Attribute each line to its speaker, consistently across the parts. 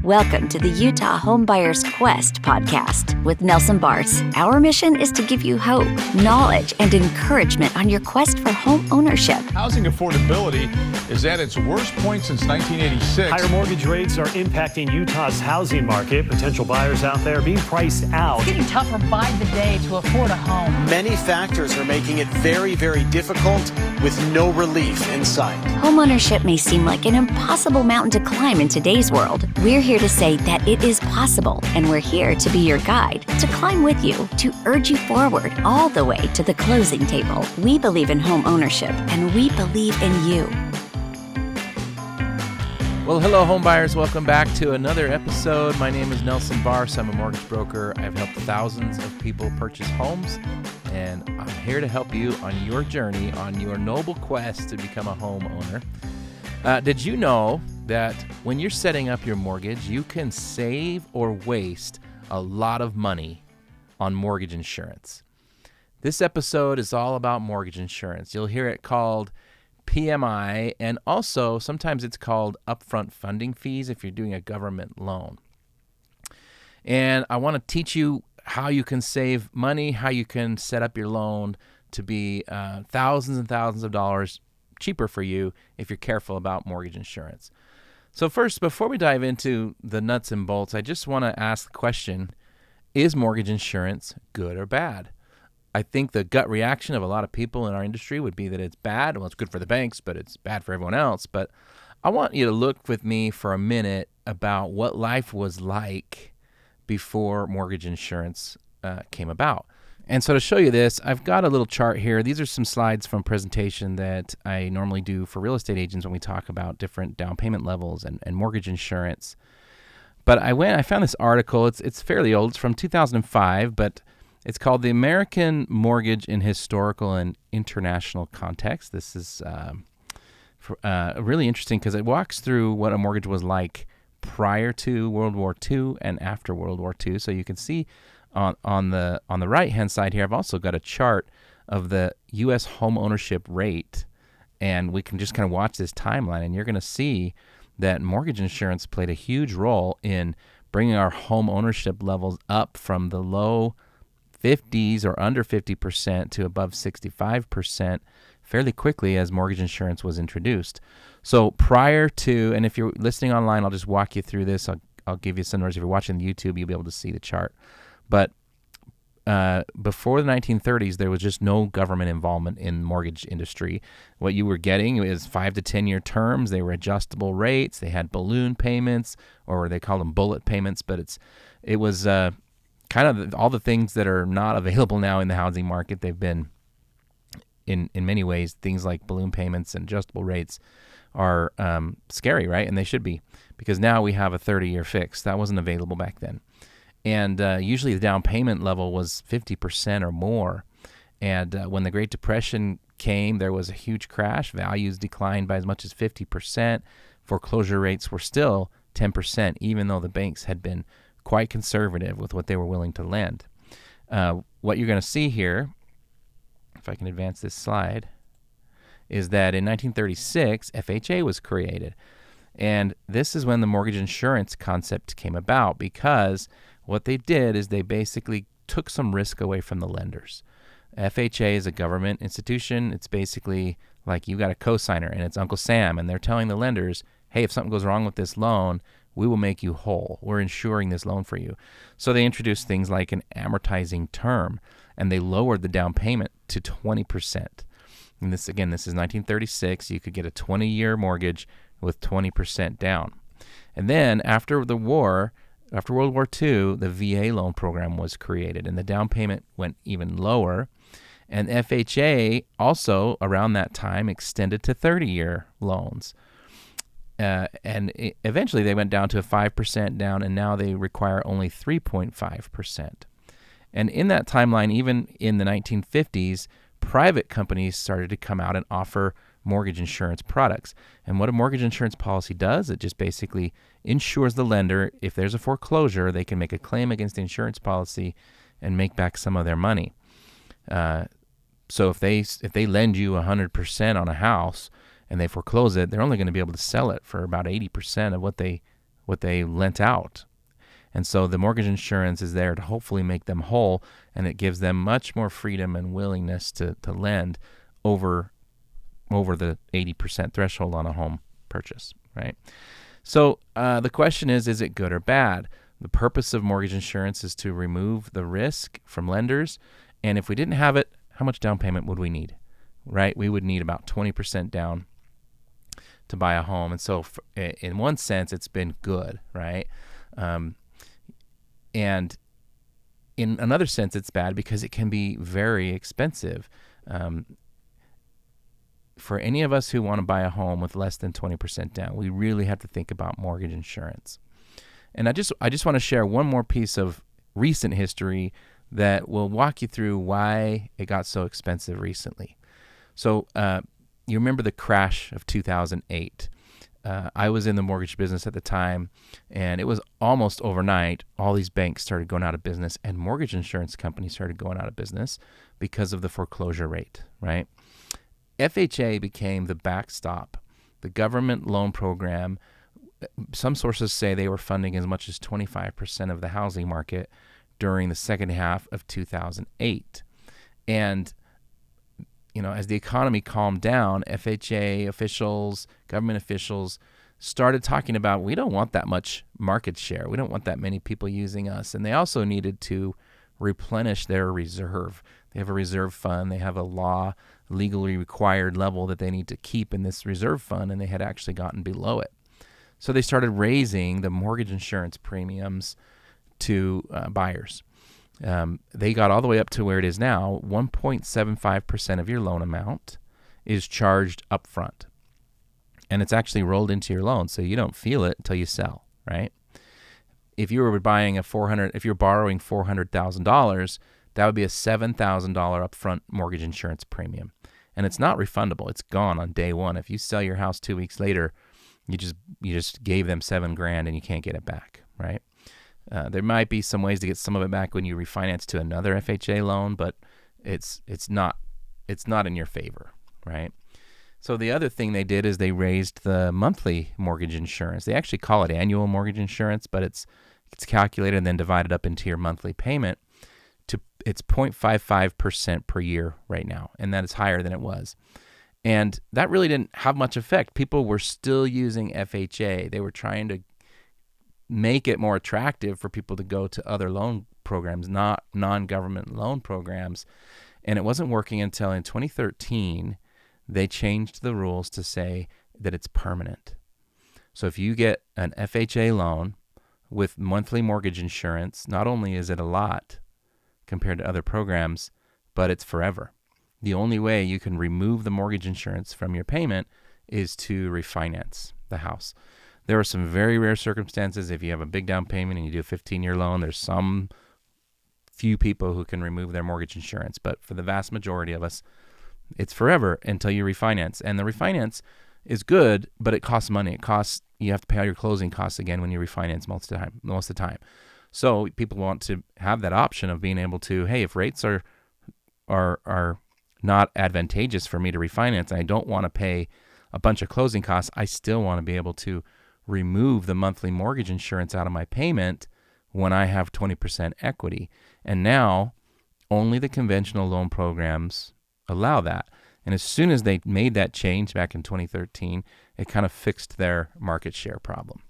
Speaker 1: Welcome to the Utah Homebuyers Quest podcast with Nelson Bars. Our mission is to give you hope, knowledge, and encouragement on your quest for home ownership.
Speaker 2: Housing affordability is at its worst point since 1986.
Speaker 3: Higher mortgage rates are impacting Utah's housing market. Potential buyers out there being priced out.
Speaker 4: It's getting tougher by the day to afford a home.
Speaker 5: Many factors are making it very, very difficult with no relief in sight.
Speaker 1: Homeownership may seem like an impossible mountain to climb in today's world. We're here to say that it is possible, and we're here to be your guide, to climb with you, to urge you forward all the way to the closing table. We believe in home ownership, and we believe in you.
Speaker 6: Well, hello, homebuyers. Welcome back to another episode. My name is Nelson Bars. I'm a mortgage broker. I've helped thousands of people purchase homes, and I'm here to help you on your journey, on your noble quest to become a homeowner. Did you know that when you're setting up your mortgage, you can save or waste a lot of money on mortgage insurance? This episode is all about mortgage insurance. You'll hear it called PMI, and also sometimes it's called upfront funding fees if you're doing a government loan. And I want to teach you how you can save money, how you can set up your loan to be thousands and thousands of dollars cheaper for you if you're careful about mortgage insurance. So first, before we dive into the nuts and bolts, I just want to ask the question, is mortgage insurance good or bad? I think the gut reaction of a lot of people in our industry would be that it's bad. Well, it's good for the banks, but it's bad for everyone else. But I want you to look with me for a minute about what life was like before mortgage insurance came about. And so to show you this, I've got a little chart here. These are some slides from a presentation that I normally do for real estate agents when we talk about different down payment levels and mortgage insurance. But I found this article. It's fairly old. It's from 2005, but it's called The American Mortgage in Historical and International Context. This is really interesting because it walks through what a mortgage was like prior to World War II and after World War II. So you can see on the right-hand side here, I've also got a chart of the U.S. home ownership rate, and we can just kind of watch this timeline, and you're going to see that mortgage insurance played a huge role in bringing our home ownership levels up from the low 50s or under 50% to above 65% fairly quickly as mortgage insurance was introduced. So prior to, and if you're listening online, I'll just walk you through this. I'll give you some numbers. If you're watching the YouTube, you'll be able to see the chart. But before the 1930s, there was just no government involvement in the mortgage industry. What you were getting is 5 to 10 year terms. They were adjustable rates. They had balloon payments, or they call them bullet payments. But it was kind of all the things that are not available now in the housing market. They've been in many ways. Things like balloon payments and adjustable rates are scary, right? And they should be, because now we have a 30-year fix. That wasn't available back then. And usually the down payment level was 50% or more. And when the Great Depression came, there was a huge crash. Values declined by as much as 50%. Foreclosure rates were still 10%, even though the banks had been quite conservative with what they were willing to lend. What you're going to see here, if I can advance this slide, is that in 1936, FHA was created. And this is when the mortgage insurance concept came about, because what they did is they basically took some risk away from the lenders. FHA is a government institution. It's basically like you got a cosigner and it's Uncle Sam, and they're telling the lenders, hey, if something goes wrong with this loan, we will make you whole. We're insuring this loan for you. So they introduced things like an amortizing term, and they lowered the down payment to 20%. And this is 1936. You could get a 20-year mortgage with 20% down. And then after the war, after World War II, the VA loan program was created, and the down payment went even lower. And FHA also, around that time, extended to 30-year loans. Eventually they went down to a 5% down, and now they require only 3.5%. And in that timeline, even in the 1950s, private companies started to come out and offer mortgage insurance products. And what a mortgage insurance policy does, it just basically insures the lender. If there's a foreclosure, they can make a claim against the insurance policy and make back some of their money. So if they lend you 100% on a house and they foreclose it, they're only going to be able to sell it for about 80% of what they what they lent out. And so the mortgage insurance is there to hopefully make them whole, and it gives them much more freedom and willingness to lend over the 80% threshold on a home purchase, right? So the question is it good or bad? The purpose of mortgage insurance is to remove the risk from lenders. And if we didn't have it, how much down payment would we need, right? We would need about 20% down to buy a home. And so in one sense, it's been good, right? And in another sense, it's bad because it can be very expensive. For any of us who want to buy a home with less than 20% down, we really have to think about mortgage insurance. And I just want to share one more piece of recent history that will walk you through why it got so expensive recently. So you remember the crash of 2008. I was in the mortgage business at the time, and it was almost overnight. All these banks started going out of business, and mortgage insurance companies started going out of business because of the foreclosure rate, right? FHA became the backstop, the government loan program. Some sources say they were funding as much as 25% of the housing market during the second half of 2008. And, as the economy calmed down, FHA officials, government officials started talking about, we don't want that much market share. We don't want that many people using us. And they also needed to replenish their reserve. They have a reserve fund. They have a legally required level that they need to keep in this reserve fund, and they had actually gotten below it. So they started raising the mortgage insurance premiums to buyers. They got all the way up to where it is now. 1.75% of your loan amount is charged up front. And it's actually rolled into your loan, so you don't feel it until you sell, right? If you were buying if you're borrowing $400,000, that would be a $7,000 upfront mortgage insurance premium. And it's not refundable. It's gone on day one. If you sell your house 2 weeks later, you just gave them $7,000 and you can't get it back, right? There might be some ways to get some of it back when you refinance to another FHA loan, but it's not in your favor, right? So the other thing they did is they raised the monthly mortgage insurance. They actually call it annual mortgage insurance, but it's calculated and then divided up into your monthly payment. It's 0.55% per year right now, and that is higher than it was. And that really didn't have much effect. People were still using FHA. They were trying to make it more attractive for people to go to other loan programs, not non-government loan programs. And it wasn't working until in 2013, they changed the rules to say that it's permanent. So if you get an FHA loan with monthly mortgage insurance, not only is it a lot compared to other programs, but it's forever. The only way you can remove the mortgage insurance from your payment is to refinance the house. There are some very rare circumstances. If you have a big down payment and you do a 15-year loan, there's some few people who can remove their mortgage insurance. But for the vast majority of us, it's forever until you refinance. And the refinance is good, but it costs money. You have to pay all your closing costs again when you refinance most of the time. So people want to have that option of being able to, hey, if rates are not advantageous for me to refinance, and I don't want to pay a bunch of closing costs, I still want to be able to remove the monthly mortgage insurance out of my payment when I have 20% equity. And now only the conventional loan programs allow that. And as soon as they made that change back in 2013, it kind of fixed their market share problem.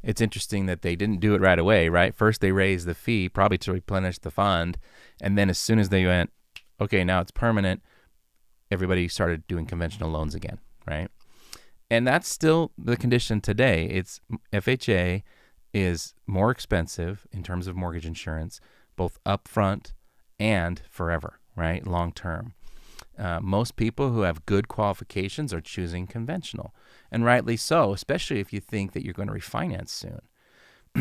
Speaker 6: It's interesting that they didn't do it right away, right? First, they raised the fee, probably to replenish the fund. And then as soon as they went, okay, now it's permanent, everybody started doing conventional loans again, right? And that's still the condition today. FHA is more expensive in terms of mortgage insurance, both upfront and forever, right? Long term. Most people who have good qualifications are choosing conventional, and rightly so, especially if you think that you're going to refinance soon,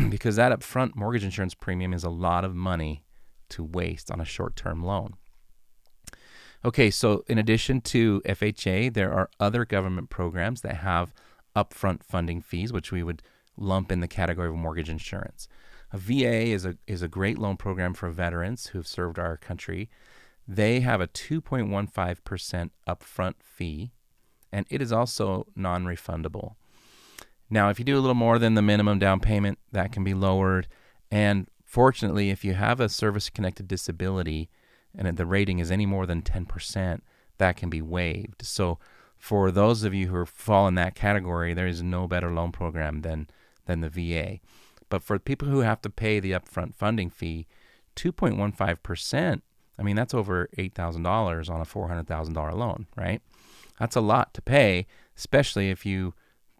Speaker 6: because that upfront mortgage insurance premium is a lot of money to waste on a short-term loan. Okay, so in addition to FHA, there are other government programs that have upfront funding fees, which we would lump in the category of mortgage insurance. A VA is a great loan program for veterans who have served our country. They have a 2.15% upfront fee, and it is also non-refundable. Now, if you do a little more than the minimum down payment, that can be lowered. And fortunately, if you have a service-connected disability and the rating is any more than 10%, that can be waived. So for those of you who fall in that category, there is no better loan program than the VA. But for people who have to pay the upfront funding fee, 2.15%, I mean, that's over $8,000 on a $400,000 loan, right? That's a lot to pay, especially if you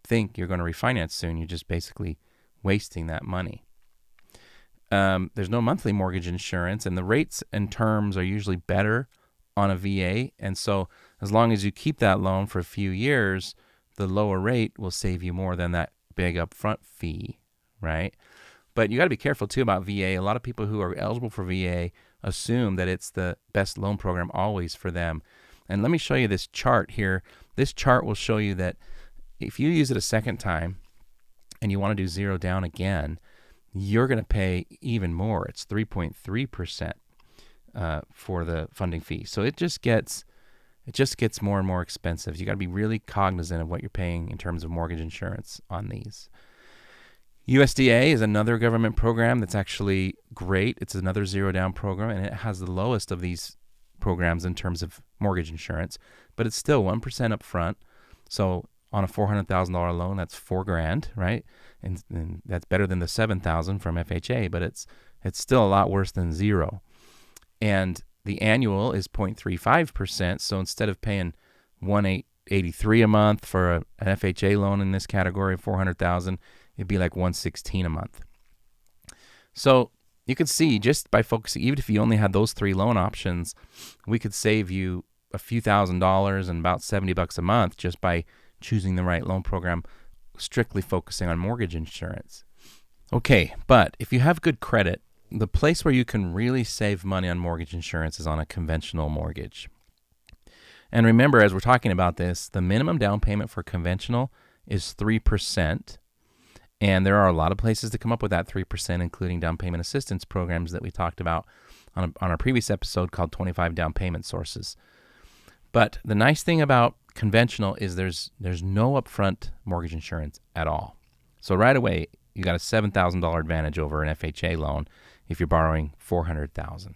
Speaker 6: think you're going to refinance soon. You're just basically wasting that money. There's no monthly mortgage insurance, and the rates and terms are usually better on a VA. And so as long as you keep that loan for a few years, the lower rate will save you more than that big upfront fee, right? But you got to be careful too about VA. A lot of people who are eligible for VA assume that it's the best loan program always for them. And let me show you this chart here. This chart will show you that if you use it a second time and you want to do zero down again, you're going to pay even more. It's 3.3% for the funding fee. So it just gets more and more expensive. You got to be really cognizant of what you're paying in terms of mortgage insurance on these. USDA is another government program that's actually great. It's another zero down program, and it has the lowest of these programs in terms of mortgage insurance, but it's still 1% up front. So on a $400,000 loan, that's $4,000, right? And that's better than the $7,000 from FHA, but it's still a lot worse than zero. And the annual is 0.35%. So instead of paying $1,883 a month for an FHA loan in this category of $400,000, it'd be like $116 a month. So you could see just by focusing, even if you only had those three loan options, we could save you a few $1,000s and about $70 a month just by choosing the right loan program, strictly focusing on mortgage insurance. Okay, but if you have good credit, the place where you can really save money on mortgage insurance is on a conventional mortgage. And remember, as we're talking about this, the minimum down payment for conventional is 3%. And there are a lot of places to come up with that 3%, including down payment assistance programs that we talked about on our previous episode called 25 Down Payment Sources. But the nice thing about conventional is there's no upfront mortgage insurance at all. So right away, you got a $7,000 advantage over an FHA loan if you're borrowing $400,000.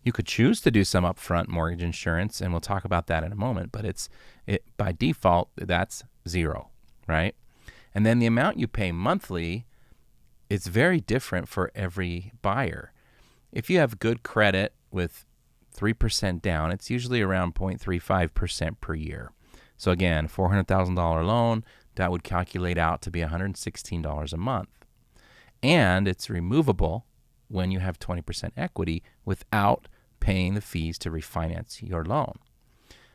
Speaker 6: You could choose to do some upfront mortgage insurance, and we'll talk about that in a moment, but it by default, that's zero, right? And then the amount you pay monthly is very different for every buyer. If you have good credit with 3% down, it's usually around 0.35% per year. So again, $400,000 loan, that would calculate out to be $116 a month. And it's removable when you have 20% equity without paying the fees to refinance your loan.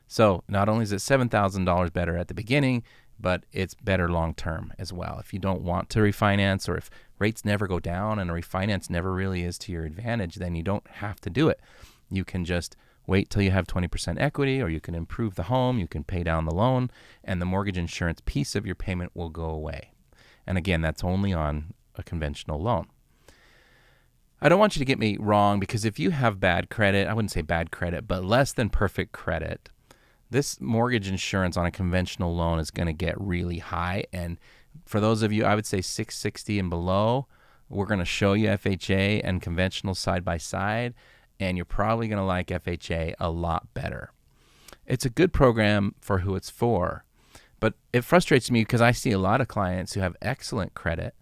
Speaker 6: So not only is it $7,000 better at the beginning, but it's better long-term as well. If you don't want to refinance, or if rates never go down and a refinance never really is to your advantage, then you don't have to do it. You can just wait till you have 20% equity, or you can improve the home, you can pay down the loan, and the mortgage insurance piece of your payment will go away. And again, that's only on a conventional loan. I don't want you to get me wrong, because if you have bad credit, I wouldn't say bad credit, but less than perfect credit, this mortgage insurance on a conventional loan is going to get really high. And for those of you, I would say 660 and below, we're going to show you FHA and conventional side by side, and you're probably going to like FHA a lot better. It's a good program for who it's for, but it frustrates me because I see a lot of clients who have excellent credit.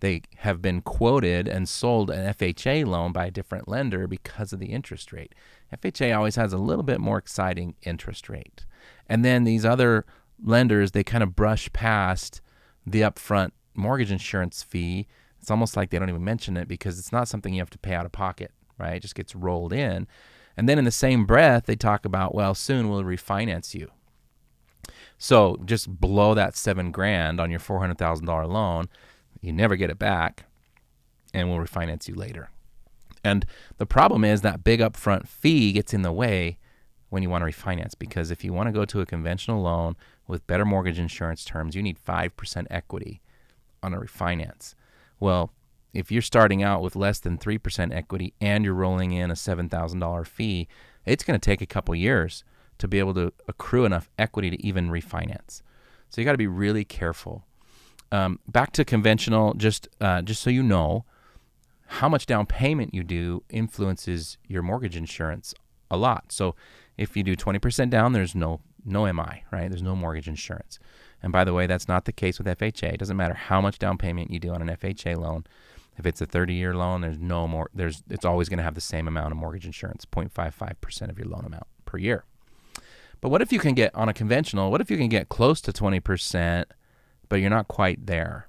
Speaker 6: They have been quoted and sold an FHA loan by a different lender because of the interest rate. FHA always has a little bit more exciting interest rate. And then these other lenders, they kind of brush past the upfront mortgage insurance fee. It's almost like they don't even mention it because it's not something you have to pay out of pocket, right? It just gets rolled in. And then in the same breath, they talk about, well, soon we'll refinance you. So just blow that $7,000 on your $400,000 loan. You never get it back, and we'll refinance you later. And the problem is that big upfront fee gets in the way when you want to refinance, because if you want to go to a conventional loan with better mortgage insurance terms, you need 5% equity on a refinance. Well, if you're starting out with less than 3% equity and you're rolling in a $7,000 fee, it's going to take a couple years to be able to accrue enough equity to even refinance. So you got to be really careful. Back to conventional, just so you know, how much down payment you do influences your mortgage insurance a lot. So if you do 20% down, there's no MI, right? There's no mortgage insurance. And by the way, that's not the case with FHA. It doesn't matter how much down payment you do on an FHA loan. If it's a 30-year loan, it's always going to have the same amount of mortgage insurance, 0.55% of your loan amount per year. But what if you can get on a conventional, what if you can get close to 20%, but you're not quite there?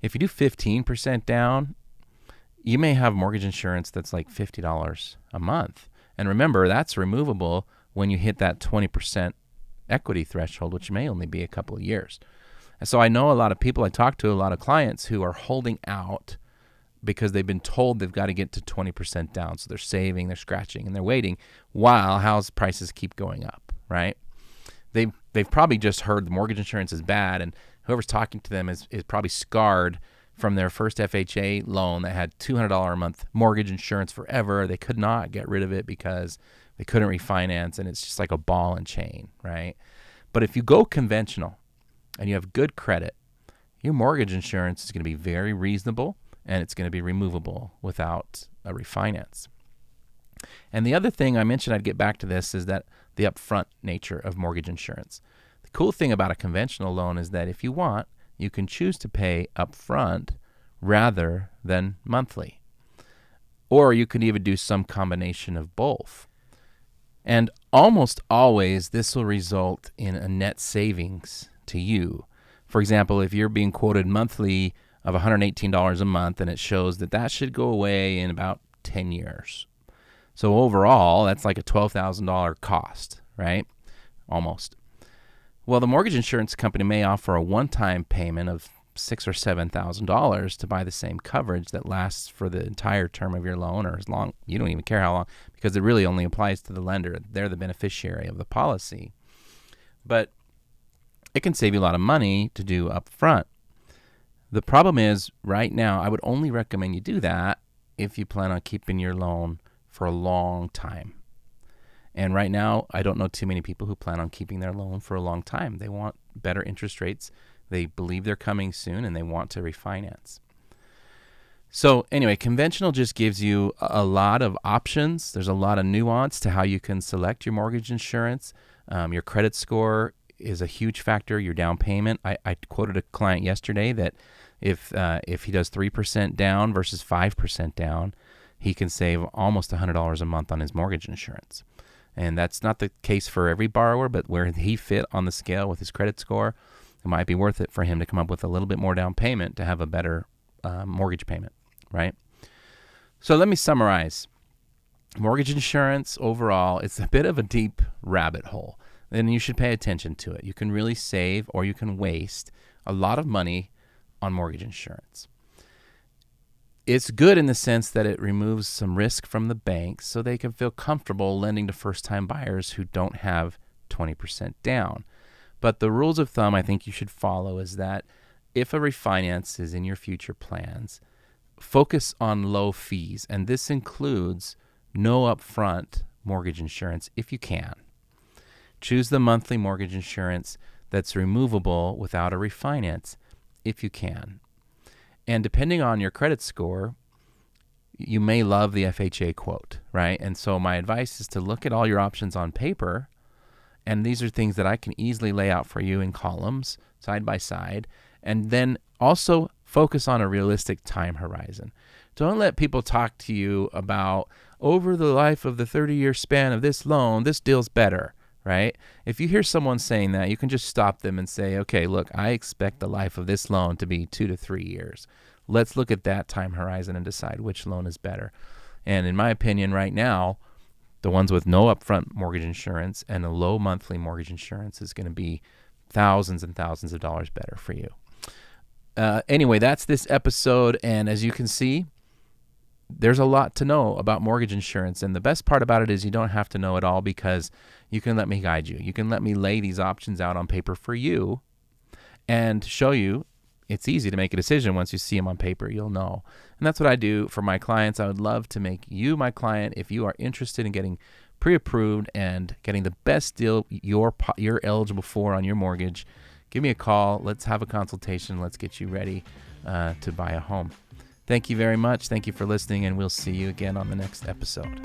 Speaker 6: If you do 15% down, you may have mortgage insurance that's like $50 a month. And remember, that's removable when you hit that 20% equity threshold, which may only be a couple of years. And so I know a lot of people, I talk to a lot of clients who are holding out because they've been told they've got to get to 20% down. So they're saving, they're scratching, and they're waiting while house prices keep going up, right? They've probably just heard the mortgage insurance is bad, and whoever's talking to them is probably scarred from their first FHA loan that had $200 a month mortgage insurance forever. They could not get rid of it because they couldn't refinance, and it's just like a ball and chain, right? But if you go conventional and you have good credit, your mortgage insurance is going to be very reasonable, and it's going to be removable without a refinance. And the other thing I mentioned, I'd get back to this, is that the upfront nature of mortgage insurance. The cool thing about a conventional loan is that if you want, you can choose to pay upfront rather than monthly. Or you could even do some combination of both. And almost always this will result in a net savings to you. For example, if you're being quoted monthly of $118 a month, and it shows that should go away in about 10 years. So overall, that's like a $12,000 cost, right? Almost. Well, the mortgage insurance company may offer a one-time payment of $6,000 or $7,000 to buy the same coverage that lasts for the entire term of your loan, or as long, you don't even care how long, because it really only applies to the lender. They're the beneficiary of the policy. But it can save you a lot of money to do up front. The problem is, right now, I would only recommend you do that if you plan on keeping your loan for a long time. And right now, I don't know too many people who plan on keeping their loan for a long time. They want better interest rates. They believe they're coming soon, and they want to refinance. So anyway, conventional just gives you a lot of options. There's a lot of nuance to how you can select your mortgage insurance. Your credit score is a huge factor, your down payment. I quoted a client yesterday that if he does 3% down versus 5% down, he can save almost $100 a month on his mortgage insurance. And that's not the case for every borrower, but where he fit on the scale with his credit score, it might be worth it for him to come up with a little bit more down payment to have a better mortgage payment, right? So let me summarize. Mortgage insurance overall, it's a bit of a deep rabbit hole, and you should pay attention to it. You can really save, or you can waste a lot of money on mortgage insurance. It's good in the sense that it removes some risk from the banks so they can feel comfortable lending to first-time buyers who don't have 20% down. But the rules of thumb I think you should follow is that if a refinance is in your future plans, focus on low fees, and this includes no upfront mortgage insurance if you can. Choose the monthly mortgage insurance that's removable without a refinance if you can. And depending on your credit score, you may love the FHA quote, right? And so my advice is to look at all your options on paper, and these are things that I can easily lay out for you in columns, side by side, and then also focus on a realistic time horizon. Don't let people talk to you about, over the life of the 30-year span of this loan, this deal's better, right? If you hear someone saying that, you can just stop them and say, okay, look, I expect the life of this loan to be 2 to 3 years. Let's look at that time horizon and decide which loan is better. And in my opinion, right now, the ones with no upfront mortgage insurance and a low monthly mortgage insurance is going to be thousands and thousands of dollars better for you. Anyway, that's this episode. And as you can see, there's a lot to know about mortgage insurance. And the best part about it is you don't have to know it all, because you can let me guide you. You can let me lay these options out on paper for you and show you it's easy to make a decision. Once you see them on paper, you'll know. And that's what I do for my clients. I would love to make you my client if you are interested in getting pre-approved and getting the best deal you're eligible for on your mortgage. give me a call. Let's have a consultation. Let's get you ready to buy a home. Thank you very much. Thank you for listening, and we'll see you again on the next episode.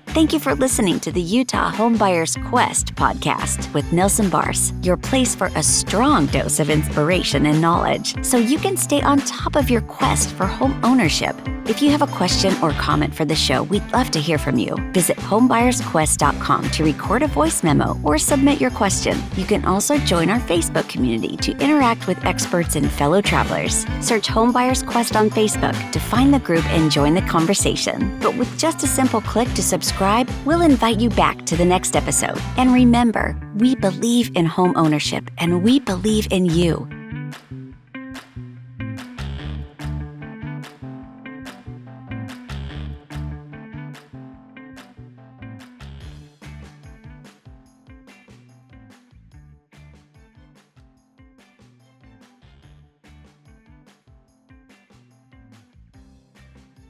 Speaker 1: Thank you for listening to the Utah Homebuyers Quest podcast with Nelson Bars, your place for a strong dose of inspiration and knowledge so you can stay on top of your quest for home ownership. If you have a question or comment for the show, we'd love to hear from you. Visit homebuyersquest.com to record a voice memo or submit your question. You can also join our Facebook community to interact with experts and fellow travelers. Search Homebuyers Quest on Facebook to find the group and join the conversation. But with just a simple click to subscribe, we'll invite you back to the next episode. And remember, we believe in home ownership and we believe in you.